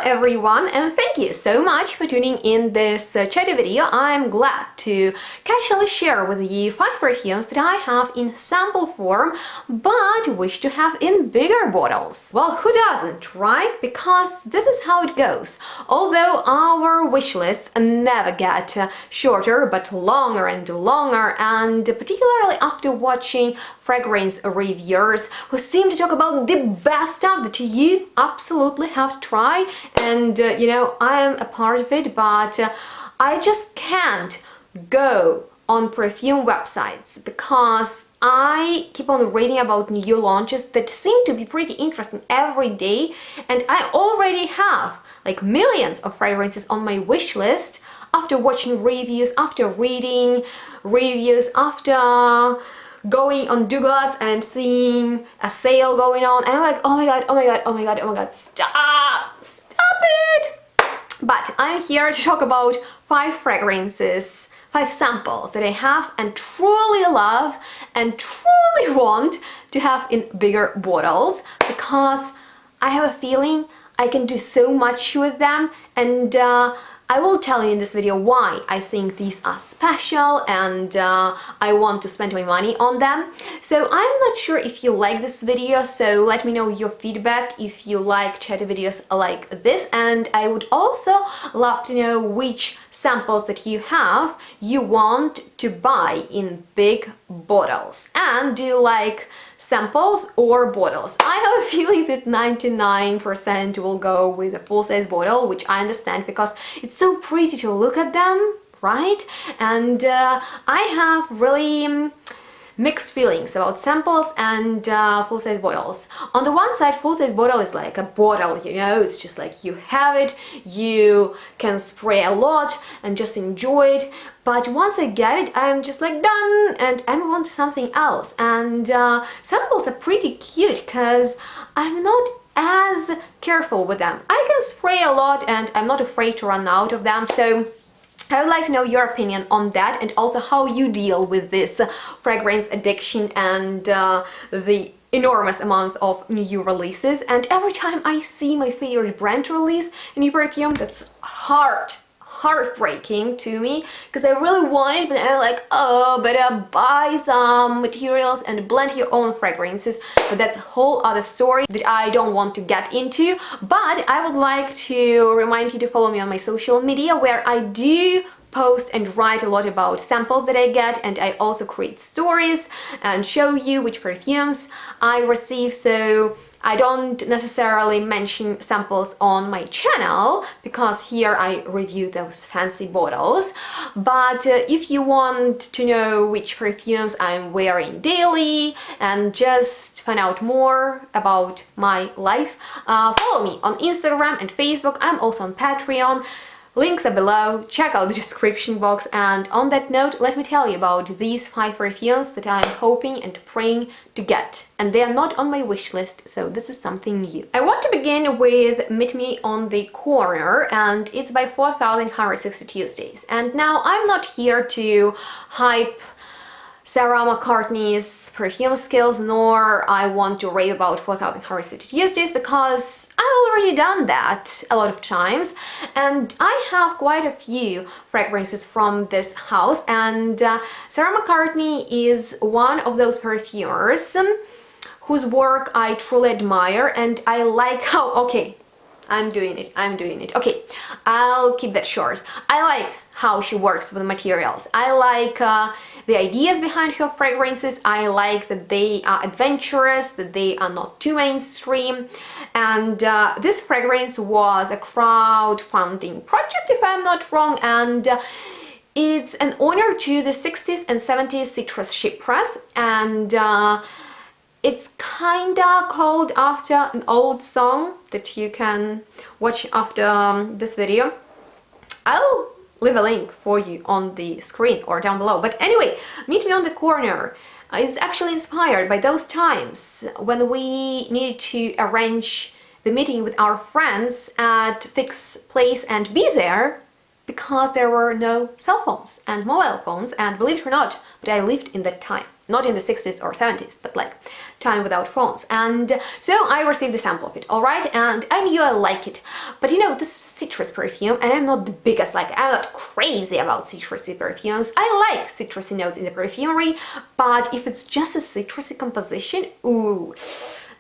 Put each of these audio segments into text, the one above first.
everyone, and thank you so much for tuning in this chatty video. I'm glad to casually share with you 5 perfumes that I have in sample form but wish to have in bigger bottles. Well, who doesn't, right? Because this is how it goes. Although our wish lists never get shorter but longer and longer, and particularly after watching fragrance reviewers who seem to talk about the best stuff that you absolutely have to try, and you know, I am a part of it, but I just can't go on perfume websites because I keep on reading about new launches that seem to be pretty interesting every day, and I already have like millions of fragrances on my wish list after watching reviews, after reading reviews, after going on Douglas and seeing a sale going on, and I'm like, oh my god, oh my god, oh my god, oh my god, stop it! But I'm here to talk about 5 fragrances, 5 samples that I have and truly love and truly want to have in bigger bottles, because I have a feeling I can do so much with them, and I will tell you in this video why I think these are special and I want to spend my money on them. So I'm not sure if you like this video, so let me know your feedback if you like chatty videos like this, and I would also love to know which samples that you want to buy in big bottles. And do you like samples or bottles? I have a feeling that 99% will go with a full-size bottle, which I understand because it's so pretty to look at them, right? And I have really mixed feelings about samples and full-size bottles. On the one side, full-size bottle is like a bottle, you know, it's just like you have it, you can spray a lot and just enjoy it. But once I get it, I'm just like done, and I move on to something else. And samples are pretty cute because I'm not as careful with them. I can spray a lot and I'm not afraid to run out of them. So I would like to know your opinion on that, and also how you deal with this fragrance addiction and the enormous amount of new releases. And every time I see my favorite brand release a new perfume, that's heartbreaking to me, because I really want it, but I'm like, oh, better buy some materials and blend your own fragrances. But that's a whole other story that I don't want to get into. But I would like to remind you to follow me on my social media, where I do post and write a lot about samples that I get, and I also create stories and show you which perfumes I receive. So I don't necessarily mention samples on my channel because here I review those fancy bottles. But if you want to know which perfumes I'm wearing daily and just find out more about my life, follow me on Instagram and Facebook. I'm also on Patreon. Links are below, check out the description box, and on that note, let me tell you about these 5 perfumes that I'm hoping and praying to get. And they are not on my wish list, so this is something new. I want to begin with Meet Me on the Corner, and it's by 4160 Tuesdays. And now I'm not here to hype Sarah McCartney's perfume skills, nor I want to rave about 4160 Tuesdays, because I've already done that a lot of times, and I have quite a few fragrances from this house, and Sarah McCartney is one of those perfumers whose work I truly admire, and I like how, okay, I'm doing it, okay, I'll keep that short. I like how she works with materials. I like the ideas behind her fragrances. I like that they are adventurous, that they are not too mainstream. And this fragrance was a crowdfunding project, if I'm not wrong, and it's an honor to the 60s and 70s citrus chypres, and it's kinda called after an old song that you can watch after this video. I'll leave a link for you on the screen or down below. But anyway, Meet Me on the Corner is actually inspired by those times when we needed to arrange the meeting with our friends at fixed place and be there, because there were no cell phones and mobile phones, and believe it or not, but I lived in that time. not in the 60s or 70s, but like time without phones. And so I received a sample of it, all right, and I knew I like it. But you know, this is citrus perfume, and I'm not the biggest, like, I'm not crazy about citrusy perfumes. I like citrusy notes in the perfumery, but if it's just a citrusy composition, ooh,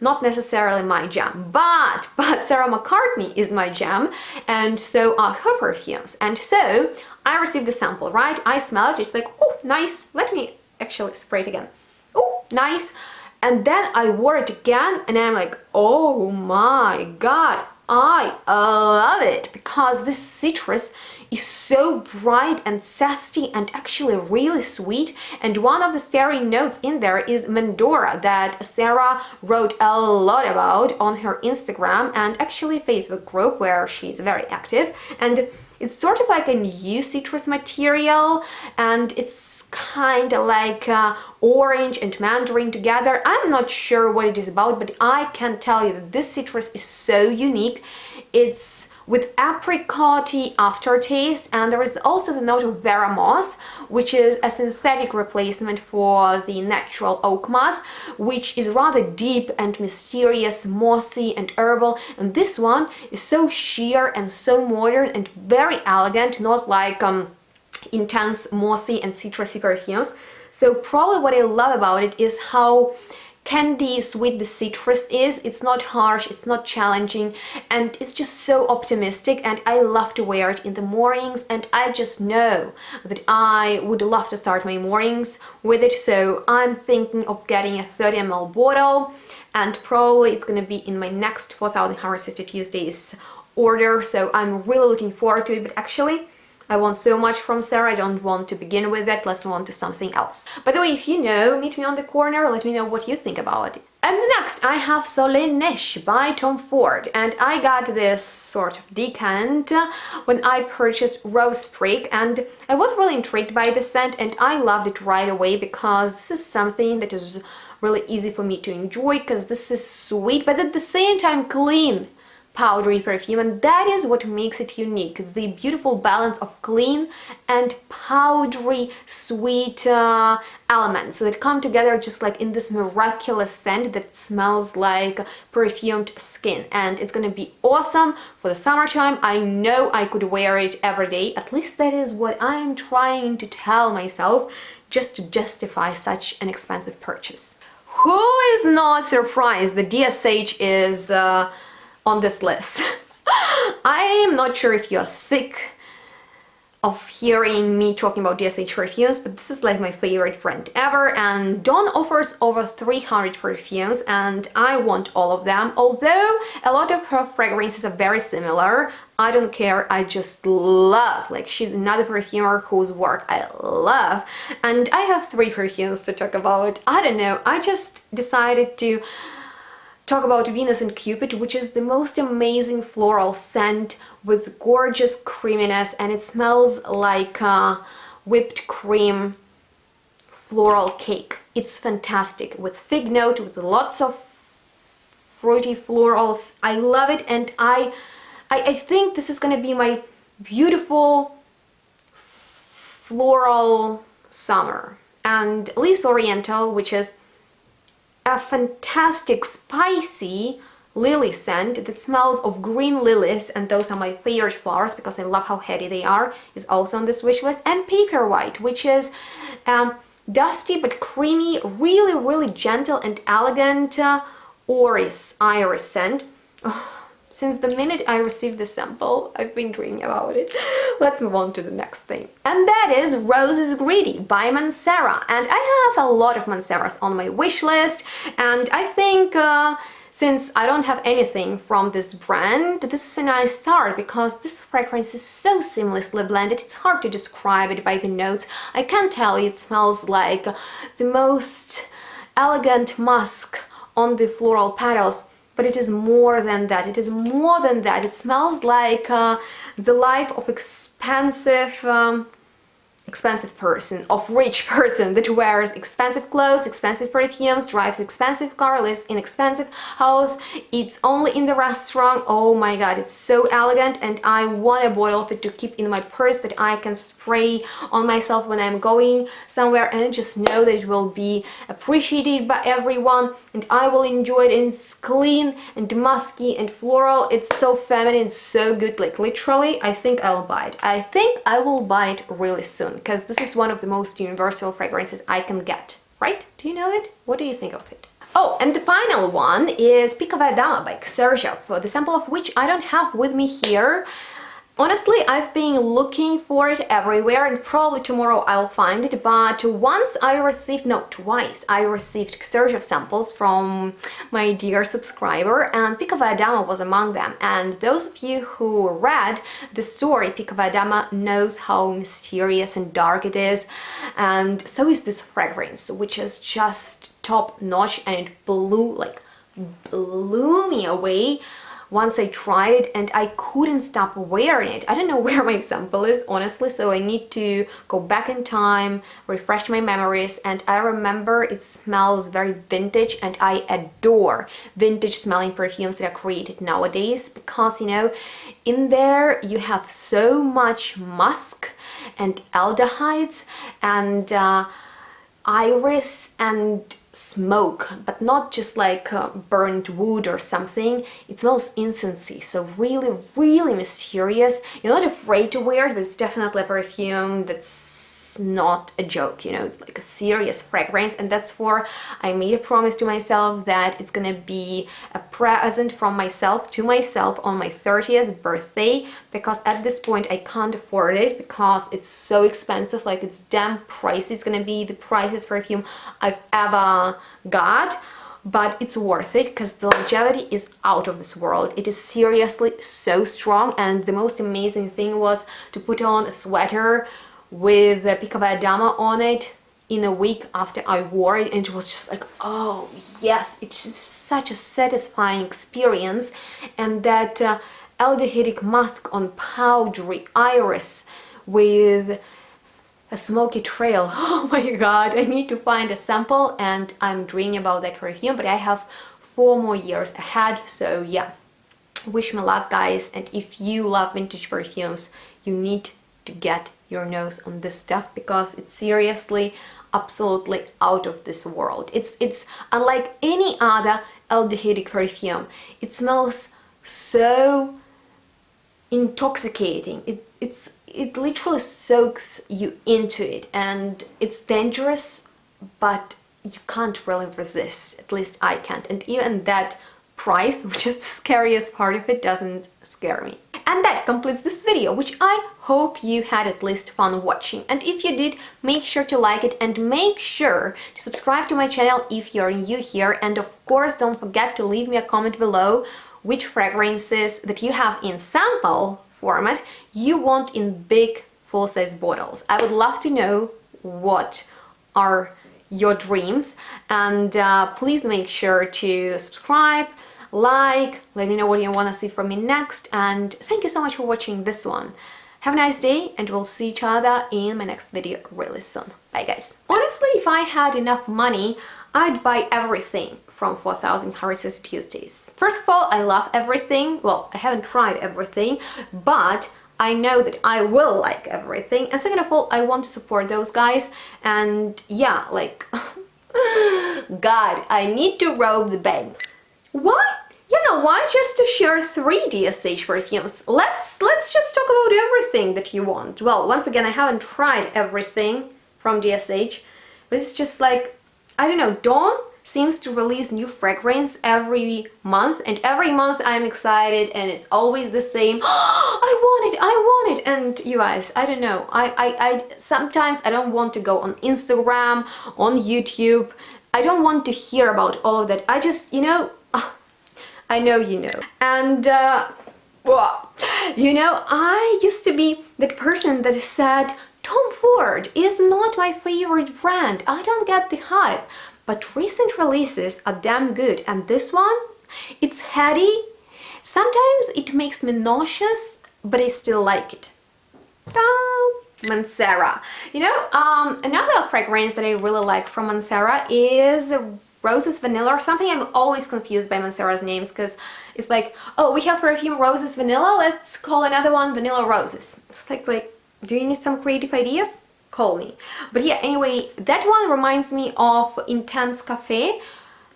not necessarily my jam. But Sarah McCartney is my jam, and so are her perfumes. And so I received the sample, right? I smell it, it's like, oh, nice. Let me actually spray it again. Oh, nice. And then I wore it again, and I'm like, oh my god, I love it, because this citrus is so bright and zesty and actually really sweet. And one of the staring notes in there is Mandora, that Sarah wrote a lot about on her Instagram and actually Facebook group where she's very active. And it's sort of like a new citrus material, and it's kind of like orange and mandarin together. I'm not sure what it is about, but I can tell you that this citrus is so unique. It's with apricot-y aftertaste, and there is also the note of Vera moss, which is a synthetic replacement for the natural oak moss, which is rather deep and mysterious, mossy and herbal. And this one is so sheer and so modern and very elegant, not like intense mossy and citrusy perfumes. So probably what I love about it is how candy sweet the citrus is. It's not harsh, it's not challenging, and it's just so optimistic, and I love to wear it in the mornings, and I just know that I would love to start my mornings with it. So I'm thinking of getting a 30 ml bottle, and probably it's gonna be in my next 4160 Tuesdays order. So I'm really looking forward to it. But actually, I want so much from Sarah, I don't want to begin with that, let's move on to something else. By the way, if you know, meet me on the corner, let me know what you think about it. And next I have Saline Ich by Tom Ford, and I got this sort of decant when I purchased Rose Sprig, and I was really intrigued by the scent, and I loved it right away, because this is something that is really easy for me to enjoy, because this is sweet but at the same time clean powdery perfume, and that is what makes it unique, the beautiful balance of clean and powdery sweet elements that come together just like in this miraculous scent that smells like perfumed skin. And it's gonna be awesome for the summertime. I know I could wear it every day, at least that is what I'm trying to tell myself, just to justify such an expensive purchase. Who is not surprised that DSH is on this list? I am not sure if you're sick of hearing me talking about DSH perfumes, but this is like my favorite brand ever, and Dawn offers over 300 perfumes, and I want all of them. Although a lot of her fragrances are very similar, I don't care, I just love, like, she's another perfumer whose work I love. And I have 3 perfumes to talk about. I don't know, I just decided to talk about Venus and Cupid, which is the most amazing floral scent with gorgeous creaminess, and it smells like whipped cream floral cake. It's fantastic, with fig note, with lots of fruity florals. I love it, and I think this is gonna be my beautiful floral summer. And Lys Oriental, which is a fantastic spicy lily scent that smells of green lilies, and those are my favorite flowers because I love how heady they are, is also on this wish list. And Paper White, which is dusty but creamy, really gentle and elegant iris scent. Oh, since the minute I received the sample, I've been dreaming about it. Let's move on to the next thing. And that is Rose is Greedy by Mancera. And I have a lot of Manceras on my wish list, and I think since I don't have anything from this brand, this is a nice start, because this fragrance is so seamlessly blended, it's hard to describe it by the notes. I can tell you it smells like the most elegant musk on the floral petals, but it is more than that. It is more than that. It smells like the life of expensive expensive person, of rich person that wears expensive clothes, expensive perfumes, drives expensive car, lives in expensive house, eats only in the restaurant. Oh my god, it's so elegant, and I want a bottle of it to keep in my purse that I can spray on myself when I'm going somewhere, and I just know that it will be appreciated by everyone and I will enjoy it. And it's clean and musky and floral. It's so feminine, so good. Like literally, I think I'll buy it. I think I will buy it really soon, because this is one of the most universal fragrances I can get, right? Do you know it? What do you think of it? Oh, and the final one is Picavada by Xerjoff, the sample of which I don't have with me here. Honestly, I've been looking for it everywhere, and probably tomorrow I'll find it, but once I received, no, twice, I received Xerjoff samples from my dear subscriber, and Picavadama was among them. And those of you who read the story, Picavadama knows how mysterious and dark it is, and so is this fragrance, which is just top-notch, and it blew me away once I tried it, and I couldn't stop wearing it. I don't know where my sample is, honestly, so I need to go back in time, refresh my memories. And I remember it smells very vintage, and I adore vintage smelling perfumes that are created nowadays, because, you know, in there you have so much musk and aldehydes and iris and smoke, but not just like burnt wood or something. It smells incensey, so really, really mysterious. You're not afraid to wear it, but it's definitely a perfume that's not a joke, you know, it's like a serious fragrance. And that's where I made a promise to myself that it's gonna be a present from myself to myself on my 30th birthday, because at this point I can't afford it because it's so expensive, like it's damn pricey. It's gonna be the priciest perfume I've ever got, but it's worth it because the longevity is out of this world. It is seriously so strong, and the most amazing thing was to put on a sweater with the Picavadama on it in a week after I wore it, and it was just like, oh yes, it's just such a satisfying experience. And that aldehydic musk on powdery iris with a smoky trail. Oh my god, I need to find a sample, and I'm dreaming about that perfume, but I have 4 more years ahead, so yeah, wish me luck, guys. And if you love vintage perfumes, you need to get your nose on this stuff, because it's seriously absolutely out of this world. It's unlike any other aldehydic perfume. It smells so intoxicating. It literally soaks you into it, and it's dangerous, but you can't really resist. At least I can't. And even that price, which is the scariest part of it, doesn't scare me. And that completes this video, which I hope you had at least fun watching. And if you did, make sure to like it, and make sure to subscribe to my channel if you're new here. And of course, don't forget to leave me a comment below which fragrances that you have in sample format you want in big full-size bottles. I would love to know what are your dreams, and please make sure to subscribe, like, let me know what you want to see from me next, and thank you so much for watching this one. Have a nice day, and we'll see each other in my next video really soon. Bye, guys. Honestly, if I had enough money, I'd buy everything from 4000 Harvest Tuesdays. First of all, I love everything. Well, I haven't tried everything, but I know that I will like everything. And second of all, I want to support those guys, and yeah, like God, I need to rob the bank. Why? You know why? Just to share 3 DSH perfumes. Let's just talk about everything that you want. Well, once again, I haven't tried everything from DSH, but it's just like, I don't know, Dawn seems to release new fragrance every month, and every month I'm excited, and it's always the same. I want it, and you guys, I don't know, I sometimes I don't want to go on Instagram, on YouTube. I don't want to hear about all of that. I just, you know, I know you know. And you know, I used to be that person that said Tom Ford is not my favorite brand, I don't get the hype. But recent releases are damn good, and this one, it's heady. Sometimes it makes me nauseous, but I still like it. Mancera. You know, another fragrance that I really like from Mancera is Roses Vanilla or something. I'm always confused by Mancera's names because it's like, oh, we have perfume Roses Vanilla, let's call another one Vanilla Roses. It's like, do you need some creative ideas? Call me. But yeah, anyway, that one reminds me of Intense Cafe,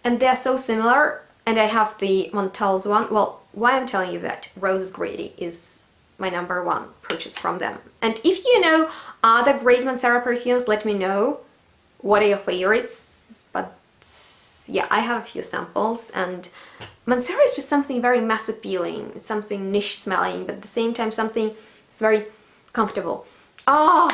and they're so similar. And I have the Montel's one. Well, why I'm telling you that Roses Greedy is my #1 purchase from them. And if you know other great Mancera perfumes, let me know what are your favorites. But yeah, I have a few samples, and Mancera is just something very mass appealing, something niche smelling, but at the same time something that's very comfortable. Oh,